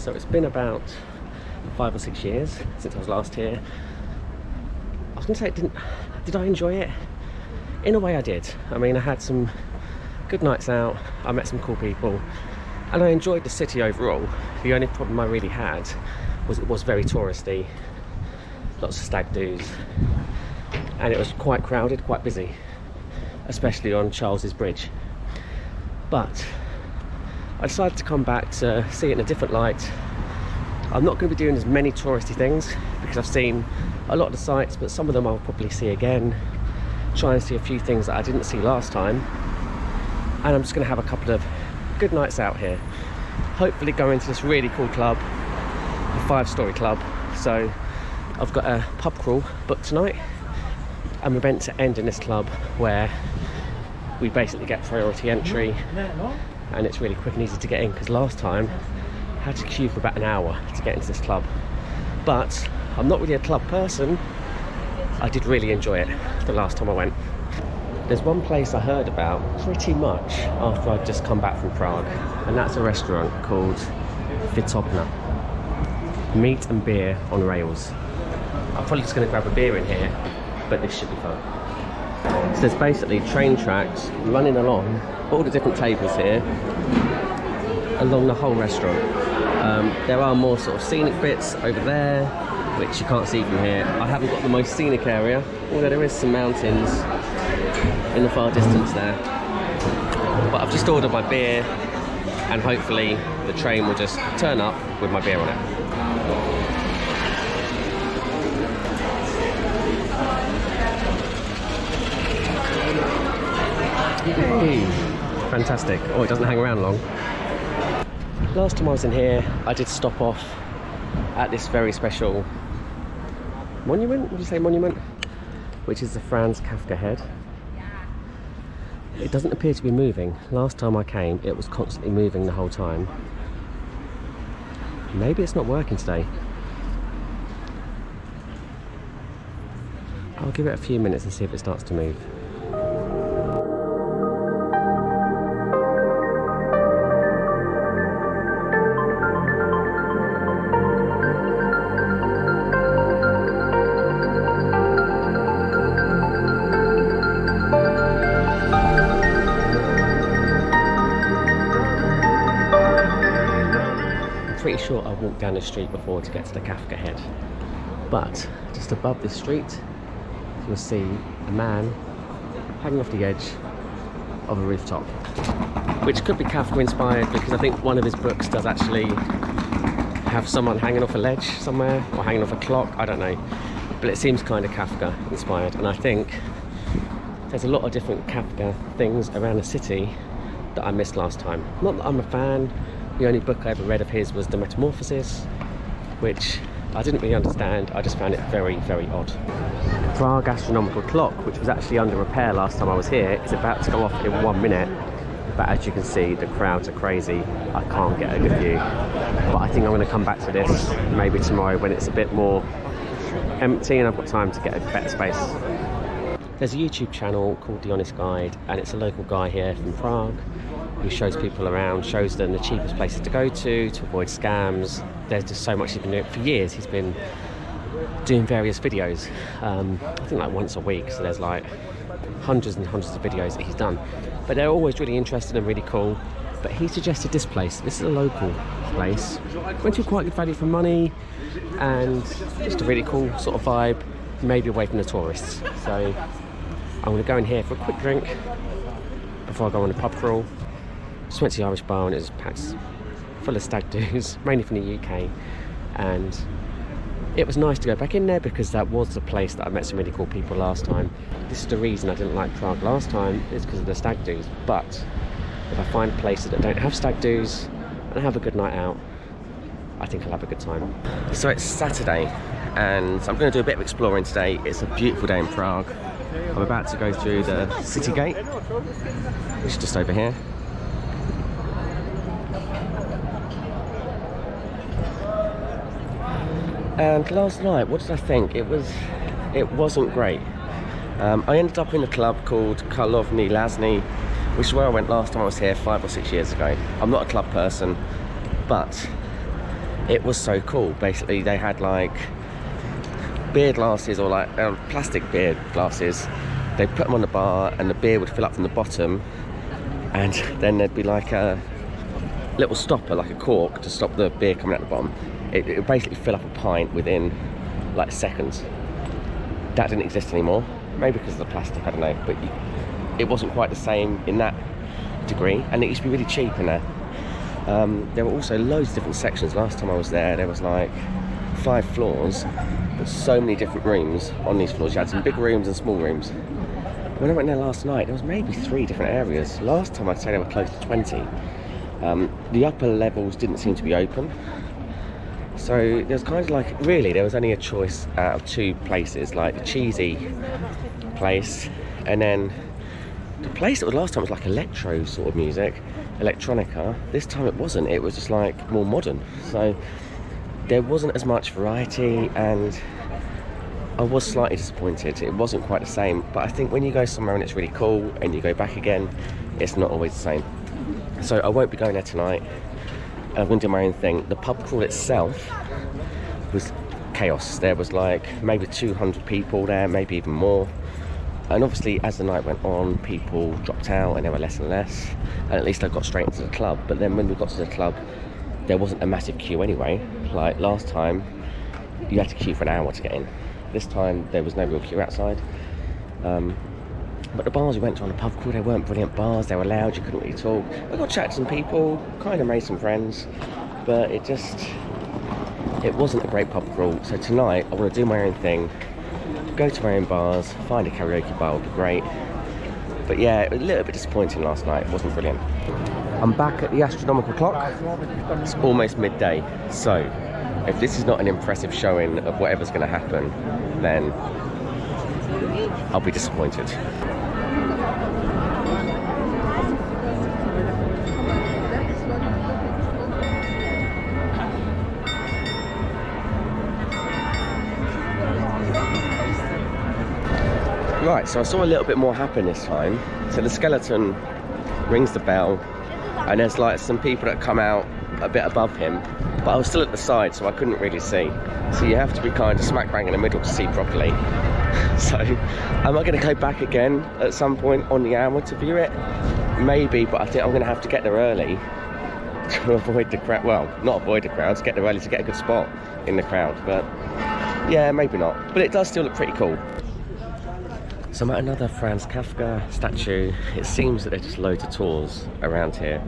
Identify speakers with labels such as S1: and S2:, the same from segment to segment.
S1: So it's been about 5 or 6 years since I was last here. I was going to say, did I enjoy it? In a way I did. I mean, I had some good nights out, I met some cool people, and I enjoyed the city overall. The only problem I really had was it was very touristy, lots of stag do's, and it was quite crowded, quite busy, especially on Charles's Bridge. But I decided to come back to see it in a different light. I'm not going to be doing as many touristy things because I've seen a lot of the sites, but some of them I'll probably see again. Try and see a few things that I didn't see last time, and I'm just going to have a couple of good nights out here. Hopefully go into this really cool club, a 5-story club. So I've got a pub crawl booked tonight, and we're meant to end in this club where we basically get priority entry, and it's really quick and easy to get in, because last time I had to queue for about an hour to get into this club. But I'm not really a club person. I did really enjoy it the last time I went. There's one place I heard about pretty much after I'd just come back from Prague, and that's a restaurant called Vitopna. Meat and beer on rails. I'm probably just going to grab a beer in here, but this should be fun. So there's basically train tracks running along all the different tables here along the whole restaurant. There are more sort of scenic bits over there, which you can't see from here. I haven't got the most scenic area, although there is some mountains in the far distance there. But I've just ordered my beer, and hopefully the train will just turn up with my beer on it. Hey, fantastic. Oh, it doesn't hang around long. Last time I was in here, I did stop off at this very special monument, would you say monument? Which is the Franz Kafka head. It doesn't appear to be moving. Last time I came, it was constantly moving the whole time. Maybe it's not working today. I'll give it a few minutes and see if it starts to move. Pretty sure I walked down the street before to get to the Kafka head, but just above this street you'll see a man hanging off the edge of a rooftop, which could be Kafka inspired, because I think one of his books does actually have someone hanging off a ledge somewhere, or hanging off a clock, I don't know, but it seems kind of Kafka inspired. And I think there's a lot of different Kafka things around the city that I missed last time. Not that I'm a fan. The only book I ever read of his was The Metamorphosis, which I didn't really understand. I just found it very, very odd. Prague astronomical clock, which was actually under repair last time I was here, is about to go off in 1 minute. But as you can see, the crowds are crazy. I can't get a good view. But I think I'm going to come back to this maybe tomorrow when it's a bit more empty and I've got time to get a better space. There's a YouTube channel called The Honest Guide, and it's a local guy here from Prague who shows people around, shows them the cheapest places to go to avoid scams. There's just so much he's been doing. For years he's been doing various videos, I think like once a week, so there's like hundreds and hundreds of videos that he's done, but they're always really interesting and really cool. But he suggested this place. This is a local place, went to quite good value for money, and just a really cool sort of vibe, maybe away from the tourists. So I'm going to go in here for a quick drink before I go on a pub crawl. Just went to the Irish bar and it was packed full of stag do's, mainly from the UK, and it was nice to go back in there because that was the place that I met some really cool people last time. This is the reason I didn't like Prague last time, is because of the stag do's. But if I find places that don't have stag do's and have a good night out, I think I'll have a good time. So it's Saturday and I'm going to do a bit of exploring today. It's a beautiful day in Prague. I'm about to go through the city gate, which is just over here. And last night, what did I think? It wasn't great. I ended up in a club called Karlovny Lazny, which is where I went last time I was here 5 or 6 years ago. I'm not a club person, but it was so cool. Basically, they had like beer glasses, or like plastic beer glasses. They put them on the bar and the beer would fill up from the bottom, and then there'd be like a little stopper, like a cork, to stop the beer coming out the bottom. It would basically fill up a pint within like seconds. That didn't exist anymore, maybe because of the plastic, I don't know, but it wasn't quite the same in that degree, and it used to be really cheap in there. There were also loads of different sections. Last time I was there was like 5 floors, but so many different rooms on these floors. You had some big rooms and small rooms. When I went there last night, there was maybe 3 different areas. Last time I'd say there were close to 20. The upper levels didn't seem to be open, so there was kind of like, really there was only a choice out of 2 places, like the cheesy place, and then the place that was last time was like electro sort of music, electronica. This time it wasn't, it was just like more modern, so there wasn't as much variety, and I was slightly disappointed. It wasn't quite the same, but I think when you go somewhere and it's really cool and you go back again, it's not always the same. So I won't be going there tonight. I'm going to do my own thing. The pub crawl itself was chaos. There was like maybe 200 people there, maybe even more. And obviously as the night went on, people dropped out and there were less and less. And at least I got straight into the club. But then when we got to the club, there wasn't a massive queue anyway. Like last time, you had to queue for an hour to get in. This time there was no real queue outside. But the bars we went to on the pub crawl, they weren't brilliant bars. They were loud, you couldn't really talk. I got chatting to some people, kind of made some friends, but it wasn't a great pub crawl. So tonight I want to do my own thing, go to my own bars, find a karaoke bar would be great. But yeah, it was a little bit disappointing last night. It wasn't brilliant. I'm back at the astronomical clock. It's almost midday, so if this is not an impressive showing of whatever's going to happen, then I'll be disappointed. Right, so I saw a little bit more happen this time. So the skeleton rings the bell, and there's like some people that come out a bit above him, but I was still at the side, so I couldn't really see. So you have to be kind of smack bang in the middle to see properly. So am I going to go back again at some point on the hour to view it? Maybe, but I think I'm going to have to get there early to avoid the crowd. Well, not avoid the crowds, get there early to get a good spot in the crowd. But yeah, maybe not. But it does still look pretty cool. So I'm at another Franz Kafka statue. It seems that there's just loads of tours around here.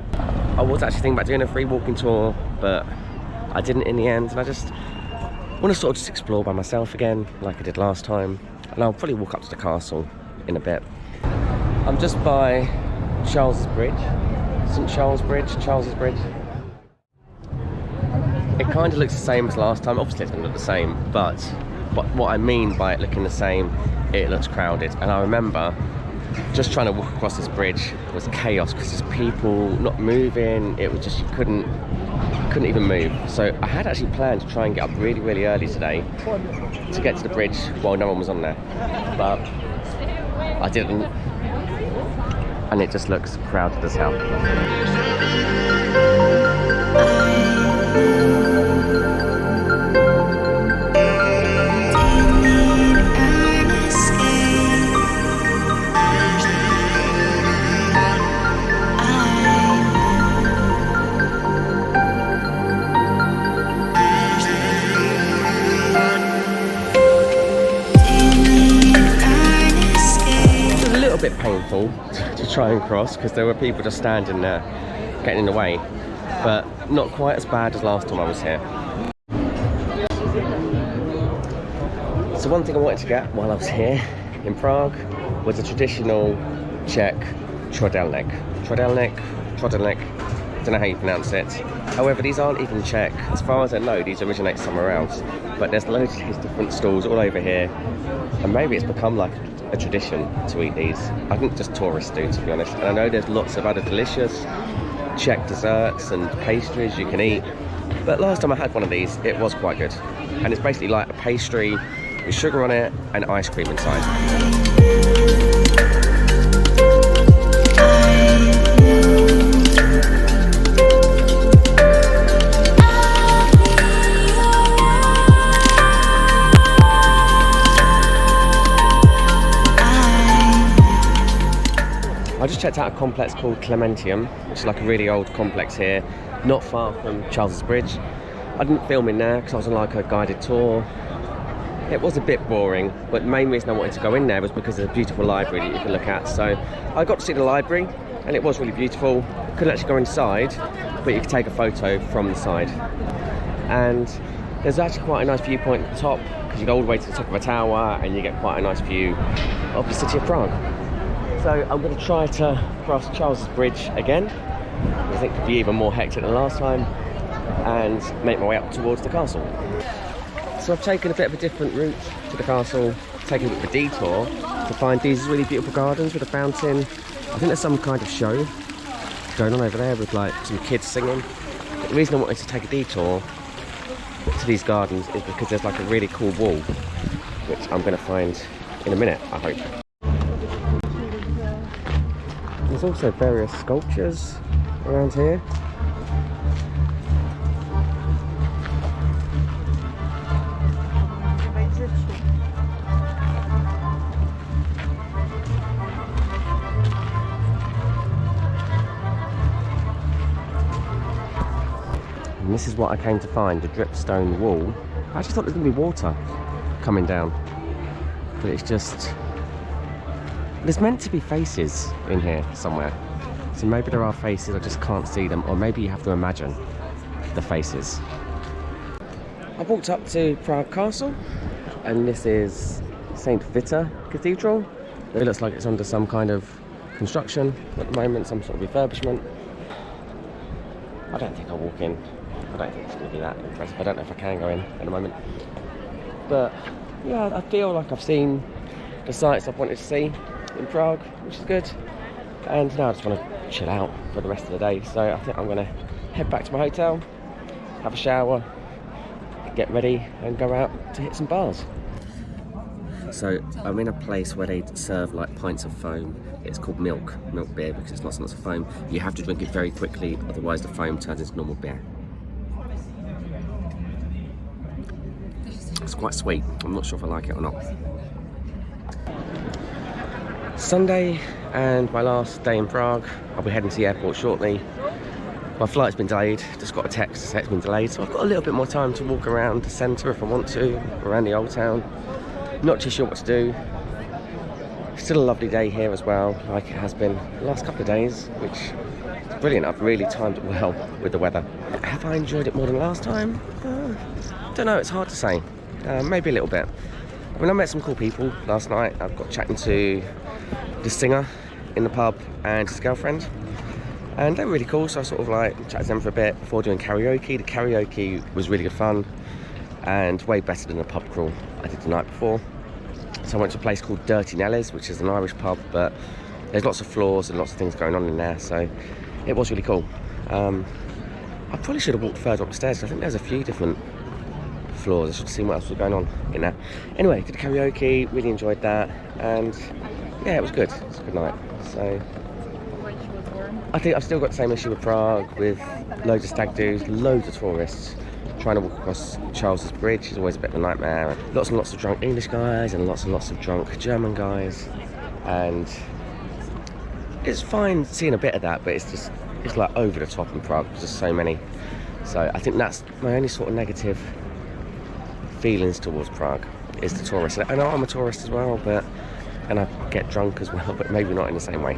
S1: I was actually thinking about doing a free walking tour, but I didn't in the end, and I just want to sort of just explore by myself again, like I did last time. And I'll probably walk up to the castle in a bit. I'm just by Charles's Bridge, St. Charles Bridge, Charles's Bridge. It kind of looks the same as last time. Obviously it's going to look the same, but what I mean by it looking the same, it looks crowded. And I remember just trying to walk across this bridge was chaos because there's people not moving. It was just, you couldn't even move. So I had actually planned to try and get up really, really early today to get to the bridge while no one was on there, but I didn't, and it just looks crowded as hell. A bit painful to try and cross because there were people just standing there getting in the way, but not quite as bad as last time I was here. So one thing I wanted to get while I was here in Prague was a traditional Czech trodelnik. Trodelnik, I don't know how you pronounce it. However, these aren't even Czech. As far as I know, these originate somewhere else, but there's loads of these different stalls all over here, and maybe it's become like a tradition to eat these. I think just tourists do, to be honest. And I know there's lots of other delicious Czech desserts and pastries you can eat, but last time I had one of these, it was quite good. And it's basically like a pastry with sugar on it and ice cream inside. just checked out a complex called Clementium, which is like a really old complex here, not far from Charles's Bridge. I didn't film in there because I was on like a guided tour. It was a bit boring, but the main reason I wanted to go in there was because there's a beautiful library that you can look at. So I got to see the library, and it was really beautiful. Couldn't actually go inside, but you could take a photo from the side. And there's actually quite a nice viewpoint at the top, because you go all the way to the top of a tower, and you get quite a nice view of the city of Prague. So I'm going to try to cross Charles's Bridge again. I think it could be even more hectic than last time, and make my way up towards the castle. So I've taken a bit of a different route to the castle, taken a bit of a detour to find these really beautiful gardens with a fountain. I think there's some kind of show going on over there with like some kids singing. But the reason I wanted to take a detour to these gardens is because there's like a really cool wall, which I'm going to find in a minute, I hope. There's also various sculptures around here. And this is what I came to find, the dripstone wall. I actually thought there was going to be water coming down, but it's just... There's meant to be faces in here somewhere. So maybe there are faces, I just can't see them, or maybe you have to imagine the faces. I walked up to Prague Castle, and this is St. Vita Cathedral. It looks like it's under some kind of construction at the moment, some sort of refurbishment. I don't think I'll walk in. I don't think it's going to be that impressive. I don't know if I can go in at the moment. But yeah, I feel like I've seen the sights I've wanted to see in Prague, which is good. And now I just want to chill out for the rest of the day. So I think I'm going to head back to my hotel, have a shower, get ready and go out to hit some bars. So I'm in a place where they serve like pints of foam. It's called milk beer, because it's lots and lots of foam. You have to drink it very quickly, otherwise the foam turns into normal beer. It's quite sweet. I'm not sure if I like it or not. Sunday and my last day in Prague. I'll be heading to the airport shortly. My flight's been delayed. Just got a text to say it's been delayed, so I've got a little bit more time to walk around the centre if I want to, around the old town. Not too sure what to do. Still a lovely day here as well, like it has been the last couple of days, which is brilliant. I've really timed it well with the weather. Have I enjoyed it more than last time? Don't know, it's hard to say. Maybe a little bit. I mean, I met some cool people last night. I've got chatting to the singer in the pub and his girlfriend, and they were really cool, so I sort of like chatted to them for a bit before doing karaoke. The karaoke was really good fun and way better than the pub crawl I did the night before. So I went to a place called Dirty Nelly's, which is an Irish pub, but there's lots of floors and lots of things going on in there, so it was really cool. I probably should have walked further upstairs. I think there's a few different floors. I should have seen what else was going on in there. Anyway, did karaoke, really enjoyed that, and yeah, it was good. It was a good night. So I think I've still got the same issue with Prague, with loads of stag do's, loads of tourists. Trying to walk across Charles's Bridge is always a bit of a nightmare. Lots and lots of drunk English guys and lots of drunk German guys, and it's fine seeing a bit of that, but it's like over the top in Prague. There's just so many. So I think that's my only sort of negative feelings towards Prague, is the tourists. I know I'm a tourist as well, and I get drunk as well, but maybe not in the same way.